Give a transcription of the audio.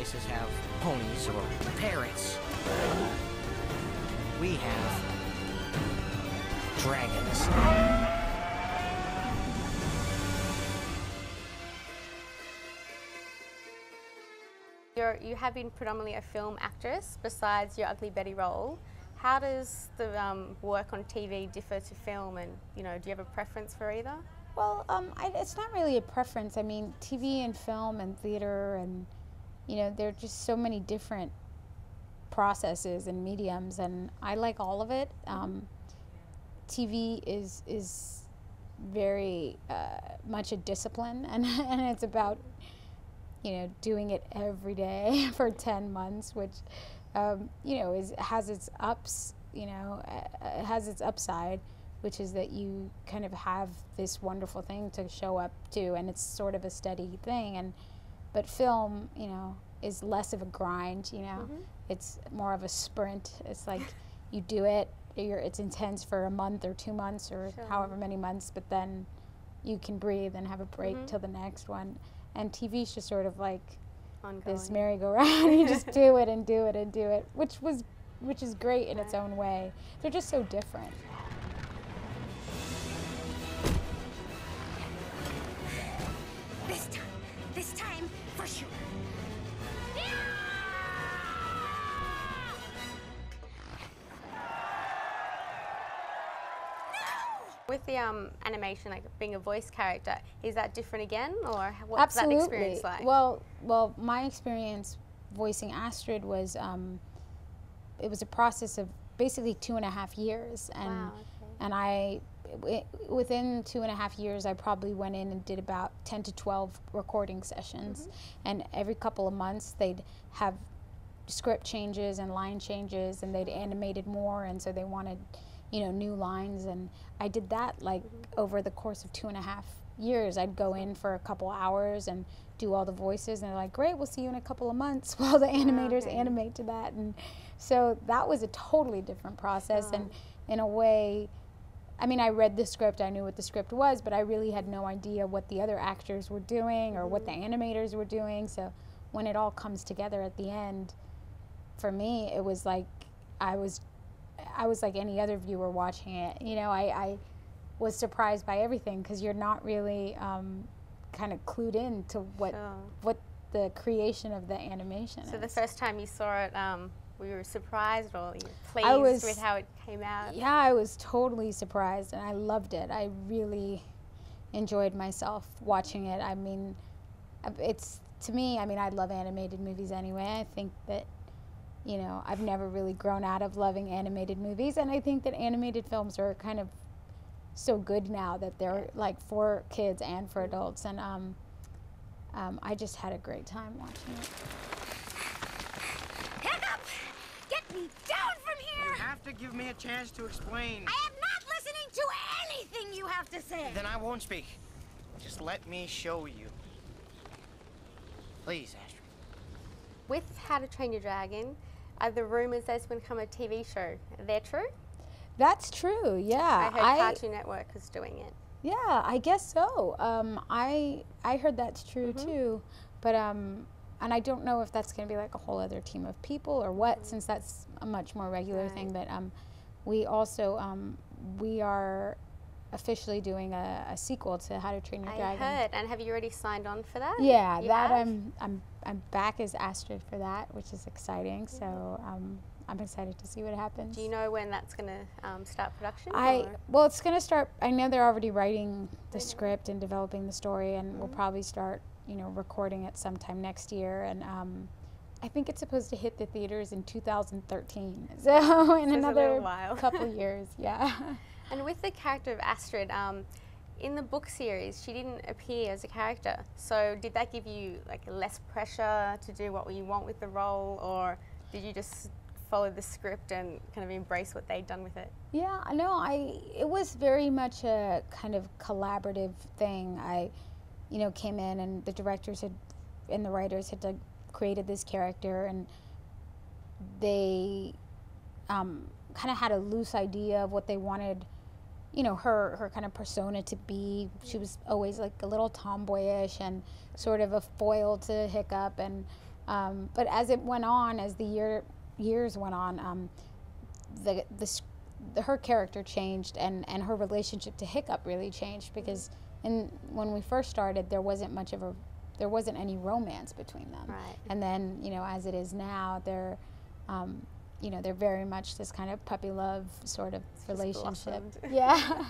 places have ponies or parrots. We have dragons. You have been predominantly a film actress besides your Ugly Betty role. How does the work on TV differ to film, and do you have a preference for either? Well, it's not really a preference. I mean, TV and film and theater and, there are just so many different processes and mediums, and I like all of it. TV is very much a discipline, and it's about, doing it every day for 10 months, which, has its ups, it has its upside, which is that you kind of have this wonderful thing to show up to, and it's sort of a steady thing. But film, is less of a grind, It's more of a sprint. It's like you do it, it's intense for a month or 2 months or however many months, but then you can breathe and have a break till the next one. And TV's just sort of like ongoing. This merry-go-round. You just do it and do it and do it, which is great in its own way. They're just so different. This time for sure. With the animation, like being a voice character, is that different again, or what's that experience like? Well, my experience voicing Astrid was, it was a process of basically 2.5 years, and and within 2.5 years, I probably went in and did about 10 to 12 recording sessions, and every couple of months they'd have script changes and line changes, and they'd animated more, and so they wanted new lines, and I did that like over the course of 2.5 years. I'd go in for a couple hours and do all the voices, and they're like, great, we'll see you in a couple of months while the animators animate to that. And so that was a totally different process, and in a way, I mean, I read the script, I knew what the script was, but I really had no idea what the other actors were doing or what the animators were doing. So when it all comes together at the end, for me, it was like I was like any other viewer watching it. I was surprised by everything, because you're not really kind of clued in to what the creation of the animation is. So the first time you saw it, were you surprised or pleased with how it came out? Yeah, I was totally surprised, and I loved it. I really enjoyed myself watching it. I mean, to me, I love animated movies anyway. I think that I've never really grown out of loving animated movies, and I think that animated films are kind of so good now that they're like for kids and for adults, and I just had a great time watching it. Hiccup! Get me down from here! You have to give me a chance to explain. I am not listening to anything you have to say! Then I won't speak. Just let me show you. Please, Astrid. With How to Train Your Dragon, are the rumors there's going to come a TV show? They're true? That's true, yeah. I heard Cartoon Network is doing it. Yeah, I guess so. I heard that's true too, but and I don't know if that's going to be like a whole other team of people or what, since that's a much more regular thing. But we also we are officially doing a sequel to How to Train Your Dragon. I heard. And have you already signed on for that? Yeah, I'm back as Astrid for that, which is exciting. So I'm excited to see what happens. Do you know when that's going to start production? Well, it's going to start. I know they're already writing the script and developing the story, and we'll probably start, recording it sometime next year. And I think it's supposed to hit the theaters in 2013. So in another couple years, yeah. And with the character of Astrid, in the book series, she didn't appear as a character. So did that give you like less pressure to do what you want with the role, or did you just follow the script and kind of embrace what they'd done with it? Yeah, no, it was very much a kind of collaborative thing. I, came in, and the directors and the writers had created this character, and they kind of had a loose idea of what they wanted, her kind of persona to be. She was always like a little tomboyish and sort of a foil to Hiccup, and But as it went on, as the years went on, her character changed, and her relationship to Hiccup really changed, because when we first started, there wasn't any romance between them. Right. And then, you know, as it is now, they're very much this kind of puppy love sort of relationship. Blossomed. Yeah.